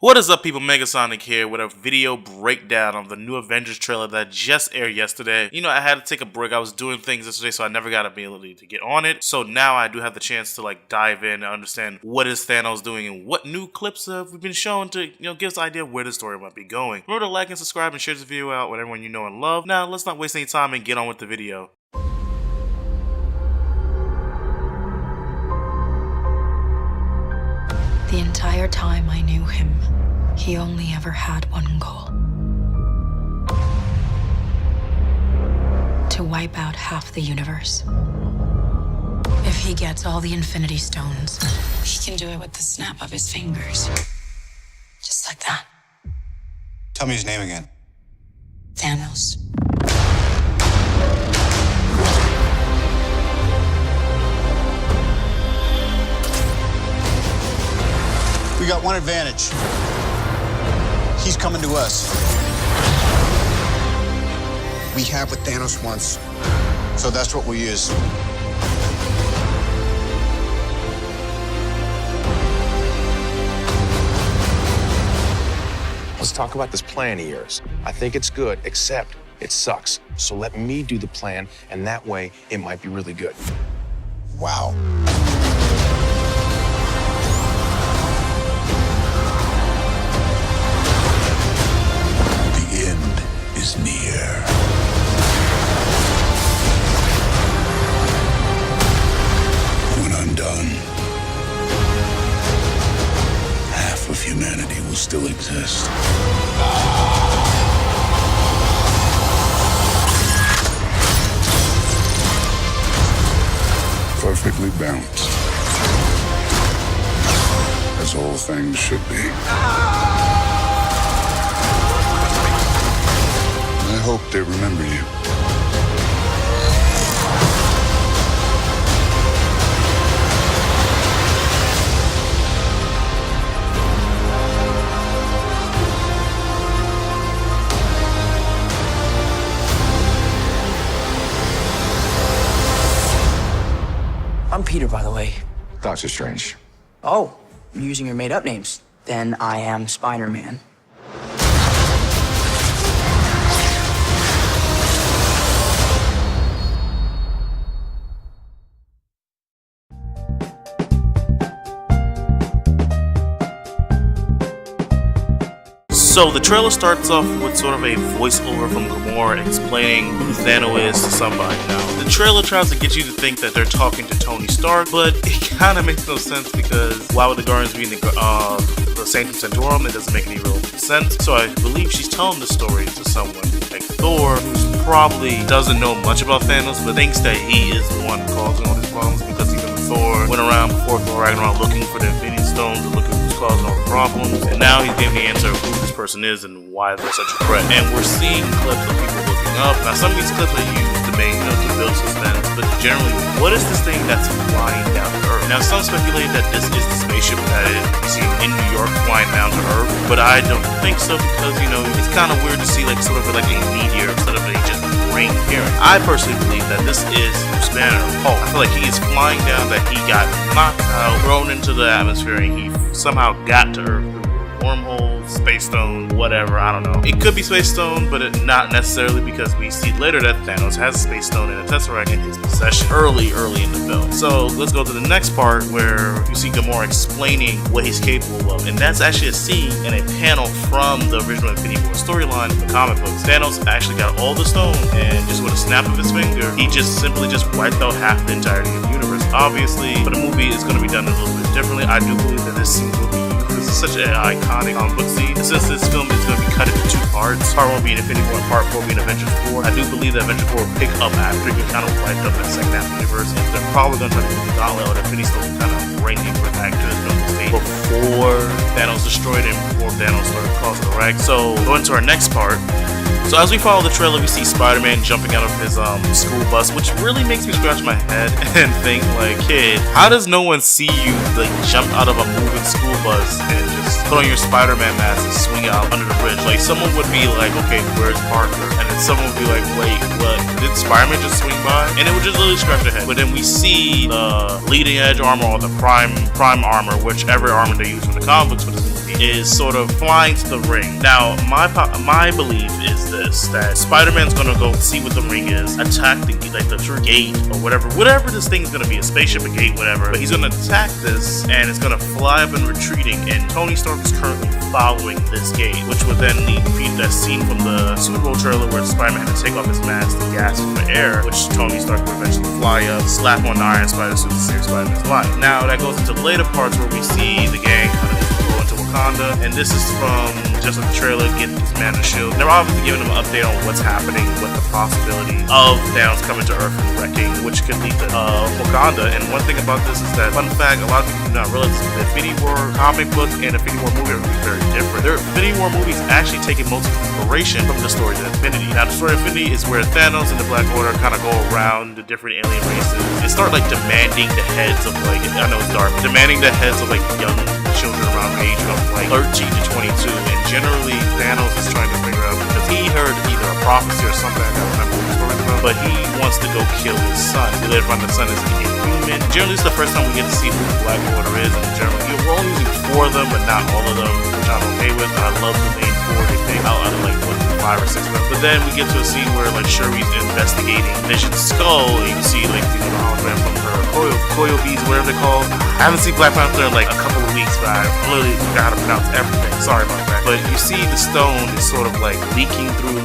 What is up, people? Megasonic here with a video breakdown of the new Avengers trailer that just aired yesterday. You know, I had to take a break. I was doing things yesterday, so I never got ability to get on it. So now I do have the chance to dive in and understand what is Thanos doing and what new clips have we been shown to give us an idea of where the story might be going. Remember to like and subscribe and share this video out with everyone you know and love. Now let's not waste any time and get on with the video. The entire time I knew him, he only ever had one goal. To wipe out half the universe. If he gets all the Infinity Stones, he can do it with the snap of his fingers. Just like that. Tell me his name again. Thanos. We got one advantage. He's coming to us. We have what Thanos wants, so that's what we'll use. Let's talk about this plan of yours. I think it's good, except it sucks. So let me do the plan, and that way it might be really good. Wow. Is near. When I'm done, half of humanity will still exist. Perfectly balanced, as all things should be. I hope they remember you. I'm Peter, by the way. Doctor Strange. Oh, you're using your made-up names. Then I am Spider-Man. So the trailer starts off with sort of a voiceover from Gamora explaining who Thanos is to somebody. Now, the trailer tries to get you to think that they're talking to Tony Stark, but it kind of makes no sense because why would the Guardians be in the Sanctum Sanctorum? It doesn't make any real sense. So I believe she's telling the story to someone like Thor, who probably doesn't know much about Thanos, but thinks that he is the one causing all these problems because even Thor went around before Thor Ragnarok looking for the Infinity Stones to look at who's causing all the problems, and now he's giving the answer of who this person is and why they're such a threat. And we're seeing clips of people looking up. Now, some of these clips are used to make, to build suspense, but generally, what is this thing that's flying down to Earth? Now, some speculate that this is the spaceship that is seen in New York flying down to Earth, but I don't think so because, it's kind of weird to see sort of like a meteor instead of a just rain appearing. I personally believe that this is Bruce Banner of Hulk. I feel like he is flying down, that he got knocked out, thrown into the atmosphere, and he somehow got to Earth. Wormhole, Space Stone, whatever, I don't know. It could be Space Stone, but not necessarily because we see later that Thanos has a Space Stone and a Tesseract in his possession early in the film. So let's go to the next part where you see Gamora explaining what he's capable of, and that's actually a scene in a panel from the original Infinity War storyline in the comic books. Thanos actually got all the stones, and just with a snap of his finger, he simply wiped out half the entirety of the universe. Obviously, but the movie is going to be done a little bit differently. I do believe that this scene will be this is such an iconic comic book scene. And since this film is going to be cut into two parts, part 1 being Infinity War and part 4 being Avengers 4, I do believe that Avengers 4 will pick up after he kind of wiped up that second half of the universe. And they're probably going to try to use the gauntlet or the Infinity Stone kind of bring him back to his normal state before Thanos destroyed him, before Thanos started causing the wreck. So, going to our next part. So as we follow the trailer, we see Spider-Man jumping out of his school bus, which really makes me scratch my head and think, kid, how does no one see you jump out of a moving school bus and just put on your Spider-Man mask and swing out under the bridge? Someone would be like, okay, where's Parker? And then someone would be like, wait, what? Did Spider-Man just swing by? And it would just literally scratch your head. But then we see the leading edge armor or the prime armor, whichever armor they use from the comic books for this movie. is sort of flying to the ring. Now, my belief is this, that Spider-Man's gonna go see what the ring is, attack the gate or whatever this thing's gonna be, a spaceship, a gate, whatever. But he's gonna attack this, and it's gonna fly up and retreating. And Tony Stark is currently following this gate, which would then lead to that scene from the Super Bowl trailer where Spider-Man had to take off his mask to gasp for air, which Tony Stark would eventually fly up, slap on the Iron Spider suit to save Spider-Man's life. Now that goes into later parts where we see the gang kind of go into Wakanda, and this is from just like the trailer, get this man a shield. They're obviously giving him an update on what's happening with the possibility of Thanos coming to Earth and wrecking, which could lead to Wakanda. And one thing about this is that, fun fact, a lot of people do not realize the Infinity War comic book and Infinity War movie are very different. Their Infinity War movies actually taking most of the inspiration from the story of Infinity. Now, the story of Infinity is where Thanos and the Black Order kind of go around the different alien races and start like demanding the heads of like, I know it's dark, but demanding the heads of like young children around the age of like 13 to 22, and generally Thanos is trying to figure out, because he heard either a prophecy or something, I don't remember what the story about, but he wants to go kill his son. We later find the son is inhuman. Generally, it's the first time we get to see who the Black Order is, and generally we're only using 4 of them, but not all of them, which I'm okay with. I love the main 4 they pick out of like 5 or 6 of them. But then we get to a scene where like Shuri's investigating Vision's skull, and you can see like the hologram from her coil beads, whatever they're called. I haven't seen Black Panther in like a couple of weeks, but I literally forgot how to pronounce everything. Sorry about that. But you see the stone is sort of like leaking through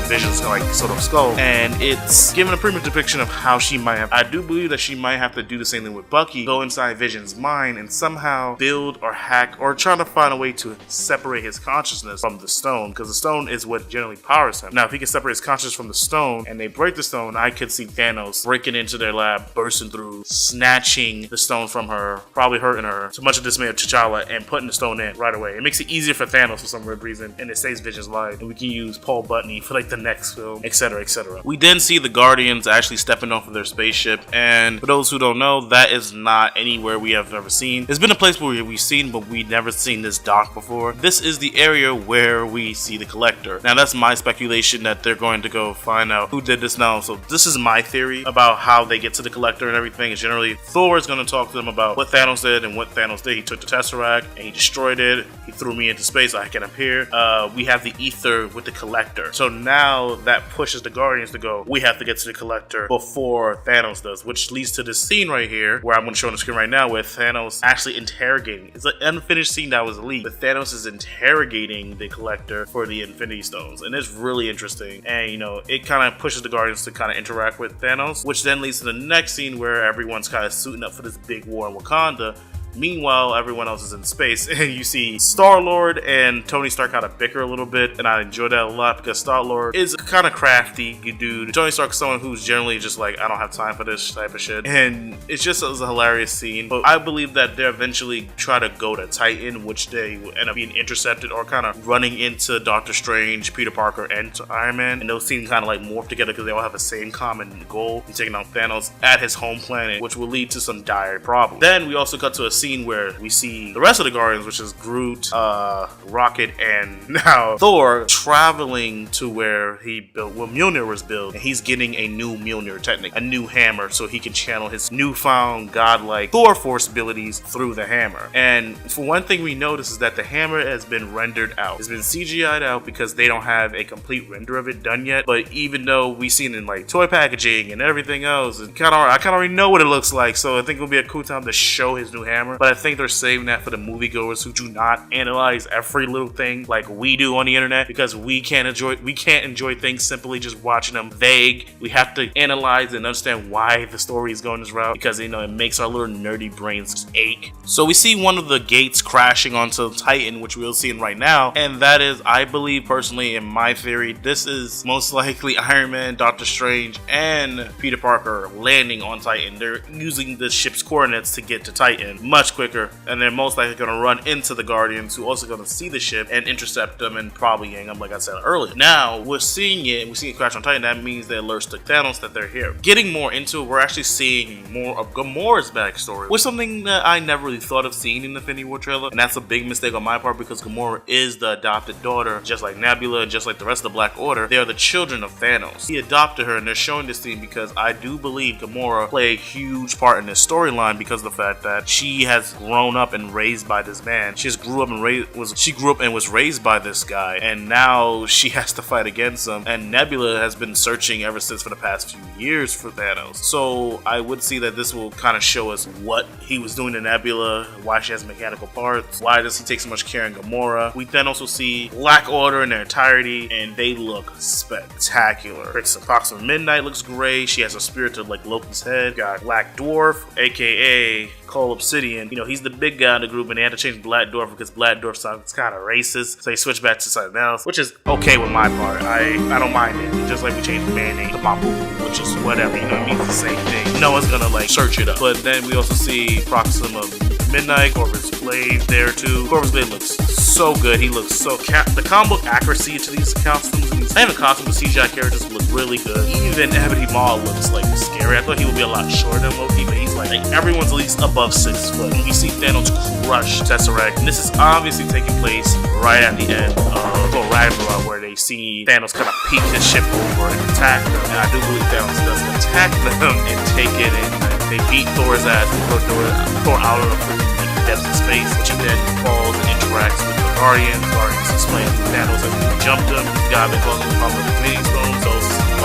Vision's like sort of skull, and it's given a pretty much depiction of how she might have. I do believe that she might have to do the same thing with Bucky, go inside Vision's mind and somehow build or hack or try to find a way to separate his consciousness from the stone, because the stone is what generally powers him. Now, if he can separate his consciousness from the stone and they break the stone, I could see Thanos breaking into their lab, bursting through, snatching the stone from her, probably hurting her, to much of dismay of T'Challa, and putting the stone in right away. It makes it easier for Thanos for some weird reason, and it saves Vision's life, and we can use Paul Bettany for like the next film, etc., etc. We then see the Guardians actually stepping off of their spaceship, and for those who don't know, that is not anywhere we have ever seen. It's been a place where we've seen, but we've never seen this dock before. This is the area where we see the Collector. Now, that's my speculation that they're going to go find out who did this now. So this is my theory about how they get to the Collector and everything. Is generally Thor is going to talk to them about what Thanos did and what Thanos did. He took the Tesseract and he destroyed it. He threw me into space so I can appear. We have the Ether with the Collector. So now that pushes the Guardians to go, we have to get to the Collector before Thanos does, which leads to this scene right here where I'm going to show on the screen right now with Thanos actually interrogating. It's an unfinished scene that was leaked, but Thanos is interrogating the Collector for the Infinity Stones, and it's really interesting. And you know, it kind of pushes the Guardians to kind of interact with Thanos, which then leads to the next scene where everyone's kind of suiting up for this big war in Wakanda. Meanwhile, everyone else is in space, and you see Star-Lord and Tony Stark kind of bicker a little bit, and I enjoy that a lot because Star-Lord is kind of crafty dude. Tony Stark's someone who's generally just like, I don't have time for this type of shit, and it's just a hilarious scene. But I believe that they eventually try to go to Titan, which they will end up being intercepted or kind of running into Doctor Strange, Peter Parker, and Iron Man, and those scenes kind of like morph together because they all have the same common goal, taking out Thanos at his home planet, which will lead to some dire problems. Then we also cut to a scene where we see the rest of the Guardians, which is Groot, Rocket, and now Thor, traveling to where he built, where Mjolnir was built, and he's getting a new Mjolnir technique, a new hammer, so he can channel his newfound godlike Thor force abilities through the hammer. And for one thing we notice is that the hammer has been rendered out. It's been CGI'd out because they don't have a complete render of it done yet, but even though we've seen it in like toy packaging and everything else, I kind of already know what it looks like, so I think it'll be a cool time to show his new hammer. But I think they're saving that for the moviegoers who do not analyze every little thing like we do on the internet, because we can't enjoy things simply just watching them vague. We have to analyze and understand why the story is going this route, because you know it makes our little nerdy brains ache. So we see one of the gates crashing onto Titan, which we're seeing right now, and that is, I believe personally, in my theory, this is most likely Iron Man, Doctor Strange, and Peter Parker landing on Titan. They're using the ship's coordinates to get to Titan much quicker, and they're most likely going to run into the Guardians, who also going to see the ship and intercept them and probably gang up, like I said earlier. Now we're seeing it crash on Titan. That means they alerts to Thanos that they're here. Getting more into it, we're actually seeing more of Gamora's backstory, which is something that I never really thought of seeing in the Infinity War trailer, and that's a big mistake on my part, because Gamora is the adopted daughter, just like Nebula and just like the rest of the Black Order. They are the children of Thanos. He adopted her, and they're showing this scene because I do believe Gamora played a huge part in this storyline because of the fact that she has grown up and raised by this man. She grew up and was raised by this guy, and now she has to fight against him. And Nebula has been searching ever since for the past few years for Thanos. So I would see that this will kind of show us what he was doing to Nebula, why she has mechanical parts, why does he take so much care in Gamora. We then also see Black Order in their entirety, and they look spectacular. Princess Approximate Midnight looks great. She has a spirit to like Loki's head. Got Black Dwarf, aka Cole Obsidian. You know, he's the big guy in the group, and they had to change Black Dwarf because Black Dwarf sounds kind of racist. So they switched back to something else, which is okay with my part. I don't mind it. Just like we changed the band name to Mabu, which is whatever, you know what I mean? It's the same thing. No one's gonna like search it up. But then we also see Proxima Midnight, Corvus Blade there too. Corvus Blade looks so good. He looks so the comic book accuracy to these costumes, not even costumes, but CGI characters look really good. Even Ebony Maw looks like scary. I thought he would be a lot shorter than Loki, but he's like everyone's at least above 6 foot. And we see Thanos crush Tesseract, and this is obviously taking place right at the end of Ragnarok, where they see Thanos kind of peek his ship over and attack them. And I do believe Thanos does attack them and take it, and they beat Thor's ass and put Thor out of the depths of space, which he then falls and interacts with the Guardians. Guardians explain to Thanos that he jumped him. God been causing the problem with the Infinity Stone. So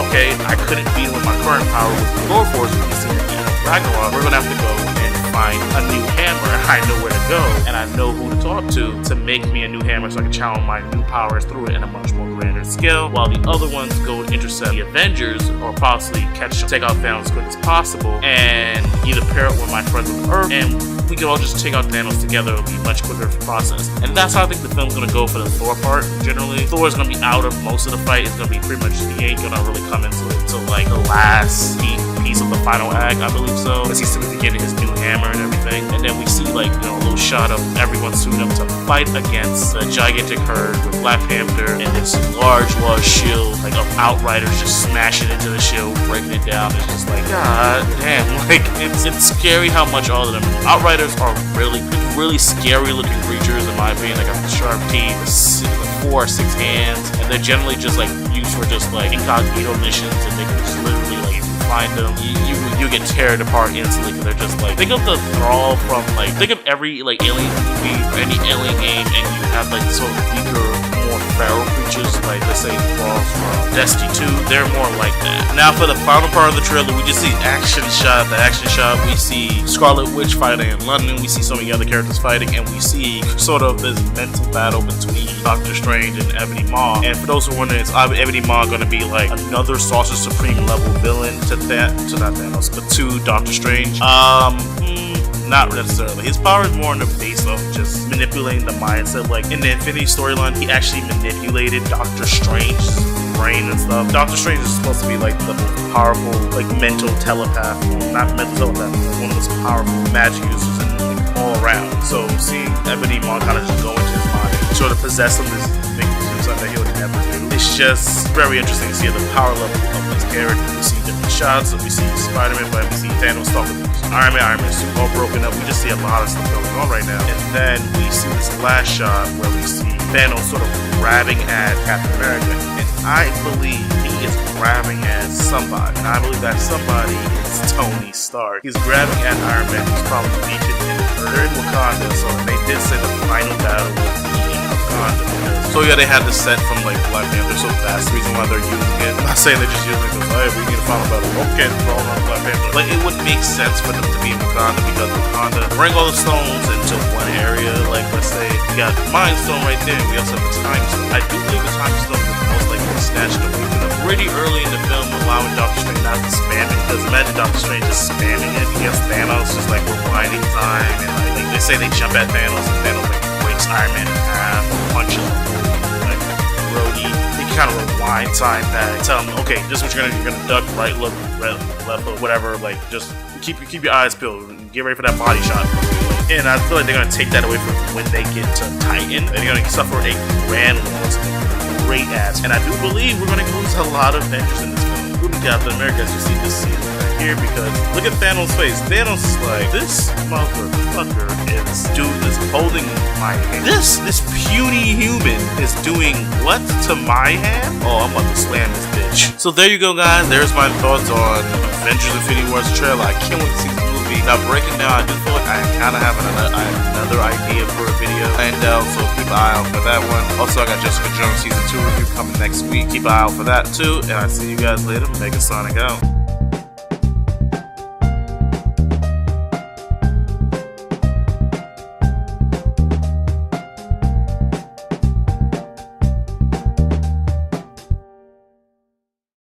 okay, I couldn't beat him with my current power with the Thor Force. We see at the end of Ragnarok, we're gonna have to go and find a new hammer. I know where to go, and I know who to talk to make me a new hammer, so I can channel my new powers through it in a much more grander scale. While the other ones go to intercept the Avengers, or possibly take out Thanos as quick as possible, and either pair up with my friends on Earth, and we can all just take out Thanos together. It'll be much quicker of a process. And that's how I think the film's gonna go for the Thor part. Generally, Thor's gonna be out of most of the fight. It's gonna be pretty much, he ain't gonna really come into it until like the last piece of the final act, I believe so. Because he's simply getting his new hammer and everything. And then we see like, you know, a little shot of everyone suiting up to fight against a gigantic herd with Black Panther and this large shield, like of Outriders just smashing into the shield, breaking it down. It's just like, god damn, like it's scary how much all of them. Outriders are really scary looking creatures in my opinion. They got the sharp teeth, the 4 or 6 hands, and they're generally just like used for just like incognito missions, and they can just literally like, if you find them, you get teared apart instantly, because they're just like, think of the Thrall from like, think of every like alien movie or any alien game, and you have like sort of weaker, more feral creatures, like let's say Thralls from Destiny 2, they're more like that. Now for the final part of the trailer, we just see the action shot, we see Scarlet Witch fighting in London, we see so many other characters fighting, and we see sort of this mental battle between Doctor Strange and Ebony Maw. And for those who are wondering, is Ebony Maw gonna be like another Sorcerer Supreme level villain to Doctor Strange? Not necessarily. His power is more on the base of just manipulating the mindset. Like in the Infinity storyline, he actually manipulated Doctor Strange's brain and stuff. Doctor Strange is supposed to be like the most powerful, like mental telepath, well, not mental telepath, but one of the most powerful magic users in like, all around. So seeing Ebony Maw kind of just go into his mind, sort of possess him, this make him do something that he would never do. It's just very interesting to see the power level of this character. We see different shots, so we see Spider-Man, but we see Thanos talking to Iron Man is all broken up. We just see a lot of stuff going on right now. And then we see this last shot where we see Thanos sort of grabbing at Captain America. And I believe he is grabbing at somebody. And I believe that somebody is Tony Stark. He's grabbing at Iron Man, who's probably beached in Wakanda. So they did say the final battle will be in Wakanda. So yeah, they had the set from like Black Panther, so that's the reason why they're using it. I'm not saying they're just using it because, hey, we need a final battle. Okay, throw on Black Panther. Like, it would make sense for them to be in Wakanda, because Wakanda bring all the stones into one area. Like, let's say we got Mind Stone right there, we also have the Time Stone. I do believe the Time Stone was most likely snatched away from them pretty early in the film, allowing Doctor Strange not to spam it. Because imagine Doctor Strange just spamming it against Thanos, just like rewinding time, and like they say they jump at Thanos, and Thanos like breaks Iron Man in half, punches him. They kind of rewind time back, tell them, okay, this is what you're gonna duck, right look, left look, whatever. Like, just keep your eyes peeled and get ready for that body shot. And I feel like they're gonna take that away from when they get to Titan, and they're gonna suffer a grand loss, great ass. And I do believe we're gonna lose a lot of Avengers in this film, including Captain America, as you see this scene right here. Because look at Thanos' face. Thanos is like, this motherfucker is holding my hand. This puny human is doing what to my hand? Oh, I'm about to slam this bitch. So there you go, guys. There's my thoughts on Avengers Infinity Wars trailer. I can't wait to see this movie. movie. Now, breaking down, I do feel like I kind of have another idea for a video, and so keep an eye out for that one. Also, I got Jessica Jones Season 2 review coming next week. Keep an eye out for that too, and I'll see you guys later. Megasonic out.